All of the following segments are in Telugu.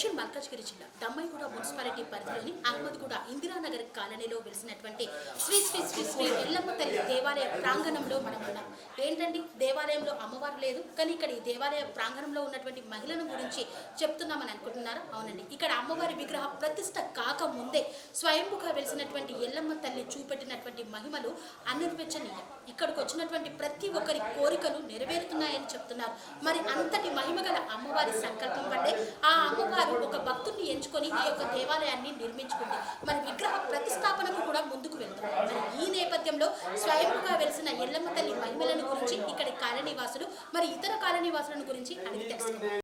మేడ్చల్ మల్కాజ్గిరి జిల్లా దమ్మాయిగూడ మున్సిపాలిటీ పరిధిలోని అహ్మద్గూడ ఇందిరానగర్ కాలనీలో వెలిసినటువంటి శ్రీ శ్రీ శ్రీ శ్రీ ఎల్లమ్మ తల్లి దేవాలయ ప్రాంగణంలో మనం ఉన్నాం. ఏంటండి, దేవాలయంలో అమ్మవారు లేదు, కానీ ఇక్కడ ఈ దేవాలయ ప్రాంగణంలో ఉన్నటువంటి మహిళల గురించి చెప్తున్నామని అనుకుంటున్నారా? అవునండి, ఇక్కడ అమ్మవారి విగ్రహ ప్రతిష్ట కాకముందే స్వయంభుగా వెలిసినటువంటి ఎల్లమ్మ తల్లి చూపెట్టినటువంటి మహిమలు అనిర్వచనీయం. ఇక్కడికి వచ్చినటువంటి ప్రతి ఒక్కరి కోరికలు నెరవేరుతున్నాయని చెప్తున్నారు. మరి అంతటి మహిమగల అమ్మవారి సంకల్పం వల్లే ఆ అమ్మవారు ఒక భక్తుడిని ఎంచుకొని ఈ యొక్క దేవాలయాన్ని నిర్మించుకుంది. మరి విగ్రహ ప్రతిష్టాపనకు కూడా ముందుకు వెళ్తున్నారు. మరి ఈ నేపథ్యంలో స్వయంగా వెలిసిన ఎల్లమ్మ తల్లి మహిమలను గురించి ఇక్కడి కాలనీవాసులు మరి ఇతర కాలనీవాసులను గురించి అడిగి తెలుసుకున్నారు.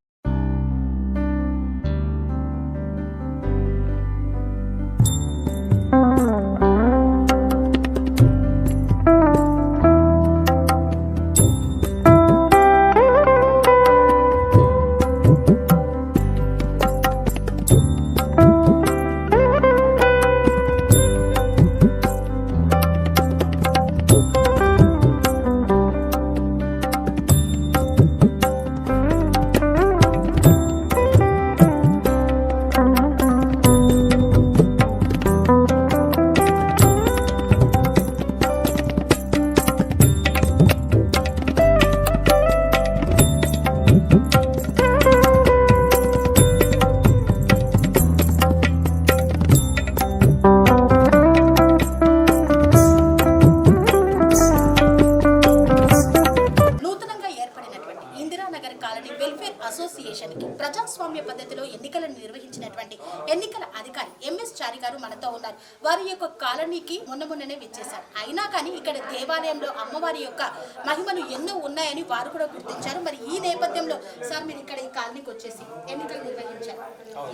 అసోసియేషన్ కి ప్రజాస్వామ్య పద్ధతిలో ఎన్నికలను నిర్వహించినటువంటి ఎన్నికల అధికారి ఎంఎస్ చారి గారు మనతో ఉన్నారు. వారి యొక్క కాలనీకి మొన్ననే విచ్చేశారు. అయినా కానీ ఇక్కడ దేవాలయంలో అమ్మవారి యొక్క మహిమలు ఎన్నో ఉన్నాయని వారు కూడా గుర్తించారు. మరి ఈ నేపథ్యంలో సార్, మీరు ఇక్కడ ఈ కాలనీకి వచ్చేసి ఎన్నికలు నిర్వహించారు.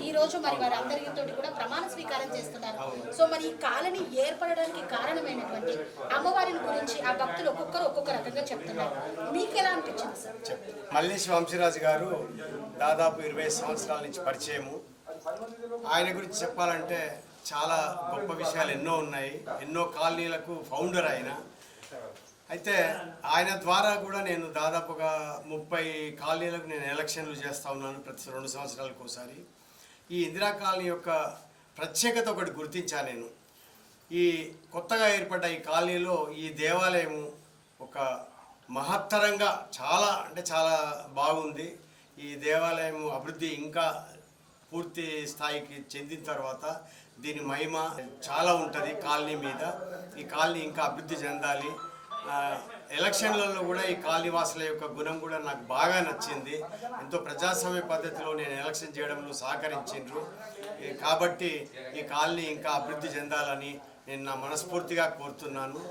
ఈ రోజు మరి వారి అందరితో కూడా ప్రమాణ స్వీకారం చేస్తున్నారు. సో మరి ఈ కాలనీ ఏర్పడడానికి కారణమైనటువంటి అమ్మవారిని గురించి ఆ భక్తులు ఒక్కొక్క రకంగా చెప్తున్నారు. మీకు ఎలా అనిపించింది సార్? మల్లేష్ వంశీరాజు గారు దాదాపు 20 సంవత్సరాల నుంచి పరిచయము. ఆయన గురించి చెప్పాలంటే చాలా గొప్ప విషయాలు ఎన్నో ఉన్నాయి. ఎన్నో కాలనీలకు ఫౌండర్ అయితే ఆయన ద్వారా కూడా నేను దాదాపుగా 30 కాలనీలకు నేను ఎలక్షన్లు చేస్తూ ఉన్నాను ప్రతి 2 సంవత్సరాలకు ఒకసారి. ఈ ఇందిరా కాలనీ యొక్క ప్రత్యేకత ఒకటి గుర్తించాను నేను. ఈ కొత్తగా ఏర్పడ్డ ఈ కాలనీలో ఈ దేవాలయము ఒక మహత్తరంగా చాలా బాగుంది. ఈ దేవాలయం అభివృద్ధి ఇంకా పూర్తి స్థాయికి చెందిన తర్వాత దీని మహిమ చాలా ఉంటుంది కాలనీ మీద. ఈ కాలనీ ఇంకా అభివృద్ధి చెందాలి. ఎలక్షన్లలో కూడా ఈ కాలనీవాసుల యొక్క గుణం కూడా నాకు బాగా నచ్చింది. ఎంతో ప్రజాస్వామ్య పద్ధతిలో నేను ఎలక్షన్ చేయడంలో సహకరించిండ్రు. కాబట్టి ఈ కాలనీ ఇంకా అభివృద్ధి చెందాలని నేను నా మనస్ఫూర్తిగా కోరుతున్నాను.